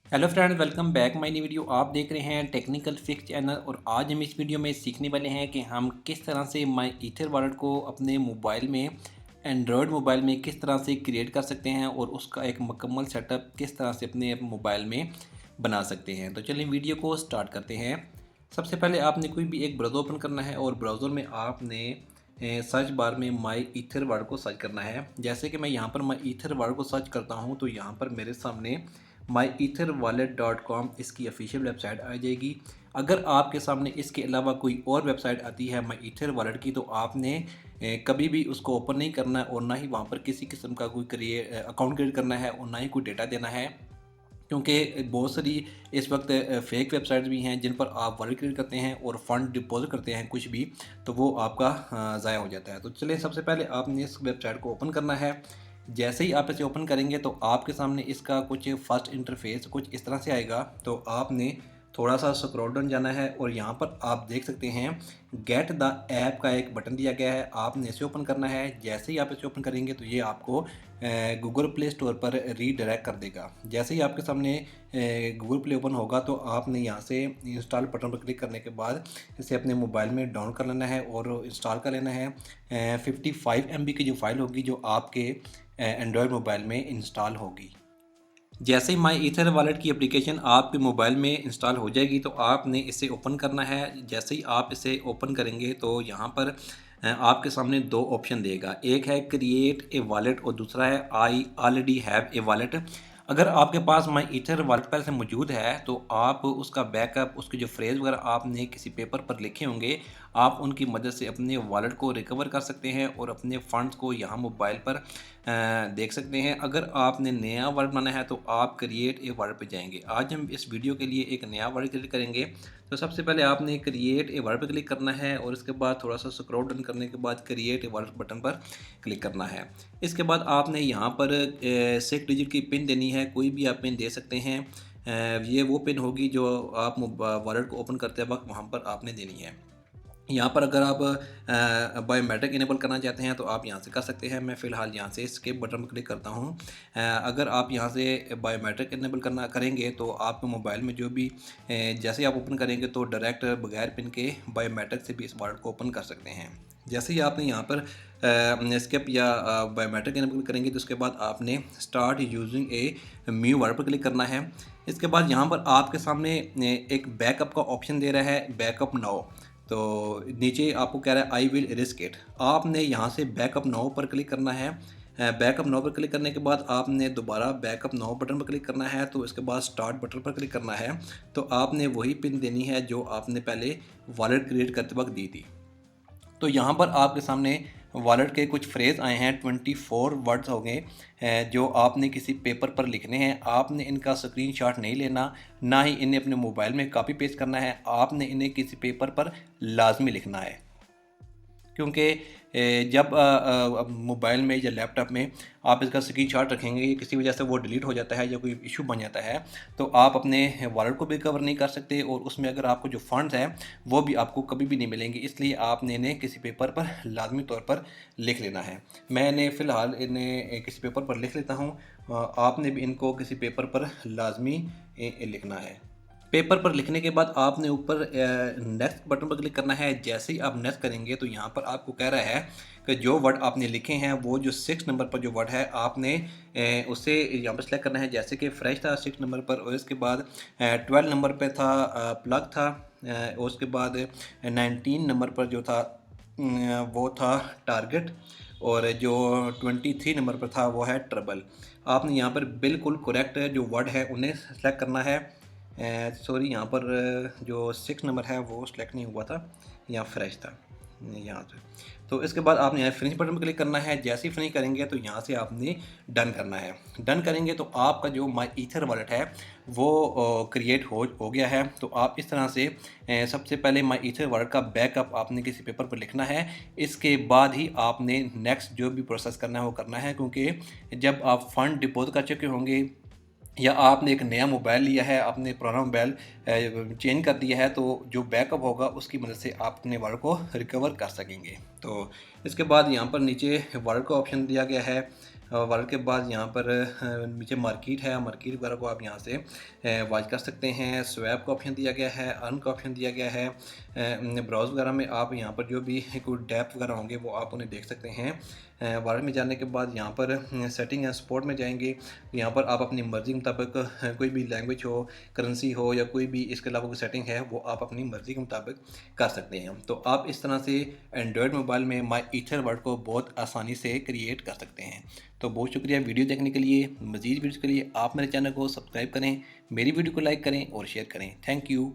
Hello friends, welcome back my new video. आप देख रहे हैं टेक्निकल फिक्स चैनल और आज हम इस वीडियो में सीखने वाले हैं कि हम किस तरह से माई ईथर वॉलेट को अपने मोबाइल में, एंड्रॉयड मोबाइल में किस तरह से क्रिएट कर सकते हैं और उसका एक मुकम्मल सेटअप किस तरह से अपने मोबाइल में बना सकते हैं। तो चलिए वीडियो को स्टार्ट करते हैं। सबसे पहले आपने कोई भी एक ब्राउज़र ओपन करना है और ब्राउज़र में आपने सर्च बार में माई ईथर वर्ड को सर्च करना है। जैसे कि मैं यहाँ पर माई ईथर वर्ड को सर्च करता हूँ तो यहाँ पर मेरे सामने myetherwallet.com इसकी ऑफिशियल वेबसाइट आ जाएगी। अगर आपके सामने इसके अलावा कोई और वेबसाइट आती है माई ईथर वॉलेट की, तो आपने कभी भी उसको ओपन नहीं करना है और ना ही वहाँ पर किसी किस्म का कोई अकाउंट क्रिएट करना है और ना ही कोई डेटा देना है, क्योंकि बहुत सारी इस वक्त फेक वेबसाइट्स भी हैं जिन पर आप वॉलेट क्रिएट करते हैं और फंड डिपॉजिट करते हैं कुछ भी, तो वो आपका ज़ाया हो जाता है। तो चलिए सबसे पहले आपने इस वेबसाइट को ओपन करना है। जैसे ही आप इसे ओपन करेंगे तो आपके सामने इसका कुछ फर्स्ट इंटरफेस कुछ इस तरह से आएगा। तो आपने थोड़ा सा स्क्रॉल डाउन जाना है और यहाँ पर आप देख सकते हैं गेट द ऐप का एक बटन दिया गया है, आपने इसे ओपन करना है। जैसे ही आप इसे ओपन करेंगे तो ये आपको गूगल प्ले स्टोर पर रीडायरेक्ट कर देगा। जैसे ही आपके सामने गूगल प्ले ओपन होगा तो आपने यहाँ से इंस्टॉल बटन पर क्लिक करने के बाद इसे अपने मोबाइल में डाउन कर लेना है और इंस्टॉल कर लेना है। 55 MB की जो फाइल होगी जो आपके एंड्रॉयड मोबाइल में इंस्टॉल होगी। जैसे ही माई ईथर वॉलेट की एप्लीकेशन आपके मोबाइल में इंस्टॉल हो जाएगी तो आपने इसे ओपन करना है। जैसे ही आप इसे ओपन करेंगे तो यहाँ पर आपके सामने दो ऑप्शन देगा, एक है क्रिएट ए वॉलेट और दूसरा है I already have a wallet. अगर आपके पास माई ईथर वॉलेट पहले से मौजूद है तो आप उसका बैकअप, उसके जो फ्रेज़ वगैरह आपने किसी पेपर पर लिखे होंगे, आप उनकी मदद से अपने वॉलेट को रिकवर कर सकते हैं और अपने फ़ंड्स को यहाँ मोबाइल पर देख सकते हैं। अगर आपने नया वर्ड बनाना है तो आप क्रिएट ए वर्ड पे जाएंगे। आज हम इस वीडियो के लिए एक नया वर्ड क्रिएट करेंगे। तो सबसे पहले आपने क्रिएट ए वर्ड पे क्लिक करना है और इसके बाद थोड़ा सा स्क्रॉल डाउन करने के बाद क्रिएट ए वर्ड बटन पर क्लिक करना है। इसके बाद आपने यहाँ पर 6 डिजिट की पिन देनी है, कोई भी आप पिन दे सकते हैं। ये वो पिन होगी जो आप वॉलेट को ओपन करते वक्त वहाँ पर आपने देनी है। यहाँ पर अगर आप बायोमेट्रिक इनेबल करना चाहते हैं तो आप यहाँ से कर सकते हैं। मैं फ़िलहाल यहाँ से स्किप बटन पर क्लिक करता हूँ। अगर आप यहाँ से बायोमेट्रिक इनेबल करना करेंगे तो आपके मोबाइल में जो भी जैसे ही आप ओपन करेंगे तो डायरेक्ट बगैर पिन के बायोमेट्रिक से भी इस वॉलेट को ओपन कर सकते हैं। जैसे ही आपने यहाँ पर स्किप या बायोमेट्रिक इनेबल करेंगे तो उसके बाद आपने start using a new wallet पर क्लिक करना है। इसके बाद यहाँ पर आपके सामने एक बैकअप का ऑप्शन दे रहा है, बैकअप नाउ। तो नीचे आपको कह रहा है आई विल रिस्क इट, आपने यहाँ से बैकअप नाउ पर क्लिक करना है। बैकअप नाउ पर क्लिक करने के बाद आपने दोबारा बैकअप नाउ बटन पर क्लिक करना है। तो इसके बाद स्टार्ट बटन पर क्लिक करना है। तो आपने वही पिन देनी है जो आपने पहले वॉलेट क्रिएट करते वक्त दी थी। तो यहाँ पर आपके सामने वॉलेट के कुछ फ्रेज़ आए हैं, 24 वर्ड्स हो गए जो आपने किसी पेपर पर लिखने हैं। आपने इनका स्क्रीनशॉट नहीं लेना, ना ही इन्हें अपने मोबाइल में कॉपी पेस्ट करना है, आपने इन्हें किसी पेपर पर लाजमी लिखना है। क्योंकि जब मोबाइल में या लैपटॉप में आप इसका स्क्रीनशॉट रखेंगे, किसी वजह से वो डिलीट हो जाता है या कोई इशू बन जाता है तो आप अपने वॉलेट को भी रिकवर नहीं कर सकते और उसमें अगर आपको जो फंड्स हैं वो भी आपको कभी भी नहीं मिलेंगे। इसलिए आपने इन्हें किसी पेपर पर लाजमी तौर पर लिख लेना है। मैंने फ़िलहाल इन्हें किसी पेपर पर लिख लेता हूँ। आपने भी इनको किसी पेपर पर लाजमी लिखना है। पेपर पर लिखने के बाद आपने ऊपर नेक्स्ट बटन पर क्लिक करना है। जैसे ही आप नेक्स्ट करेंगे तो यहाँ पर आपको कह रहा है कि जो वर्ड आपने लिखे हैं वो जो 6 नंबर पर जो वर्ड है आपने उसे यहाँ पर सेलेक्ट करना है। जैसे कि फ्रेश था 6 नंबर पर और इसके बाद 12 नंबर पर था प्लग था, और उसके बाद 19 नंबर पर जो था वो था टारगेट, और जो 23 नंबर पर था वो है ट्रबल। आपने यहाँ पर बिल्कुल करेक्ट जो वर्ड है उन्हें सेलेक्ट करना है। सॉरी, यहाँ पर जो 6 नंबर है वो सिलेक्ट नहीं हुआ था, यहाँ फ्रेश था यहाँ से। तो इसके बाद आपने यहाँ फिनिश बटन पर क्लिक करना है। जैसे ही फिनिश करेंगे तो यहाँ से आपने डन करना है। डन करेंगे तो आपका जो माई ईथर वॉलेट है वो क्रिएट हो गया है। तो आप इस तरह से सबसे पहले माई ईथर वॉलेट का बैकअप आपने किसी पेपर पर लिखना है। इसके बाद ही आपने नेक्स्ट जो भी प्रोसेस करना है वो करना है, क्योंकि जब आप फंड डिपॉजिट कर चुके होंगे या आपने एक नया मोबाइल लिया है, आपने पुराना मोबाइल चेंज कर दिया है, तो जो बैकअप होगा उसकी मदद से आप अपने वॉलेट को रिकवर कर सकेंगे। तो इसके बाद यहाँ पर नीचे वॉलेट का ऑप्शन दिया गया है। वॉलेट के बाद यहाँ पर नीचे मार्केट है, मार्केट वगैरह को आप यहाँ से वॉच कर सकते हैं। स्वैप का ऑप्शन दिया गया है, अर्न का ऑप्शन दिया गया है। ब्राउज़ वगैरह में आप यहाँ पर जो भी कोई डैप वगैरह होंगे वो आप उन्हें देख सकते हैं। वॉलेट में जाने के बाद यहाँ पर सेटिंग एंड सपोर्ट में जाएंगे। यहाँ पर आप अपनी मर्ज़ी के मुताबिक कोई भी लैंग्वेज हो, करेंसी हो या कोई भी इसके अलावा कोई सेटिंग है वो आप अपनी मर्ज़ी के मुताबिक कर सकते हैं। तो आप इस तरह से एंड्रॉयड मोबाइल में माई ईथर वर्ड को बहुत आसानी से क्रिएट कर सकते हैं। तो बहुत शुक्रिया वीडियो देखने के लिए। मज़ीद वीडियोज़ के लिए आप मेरे चैनल को सब्सक्राइब करें, मेरी वीडियो को लाइक करें और शेयर करें। Thank you.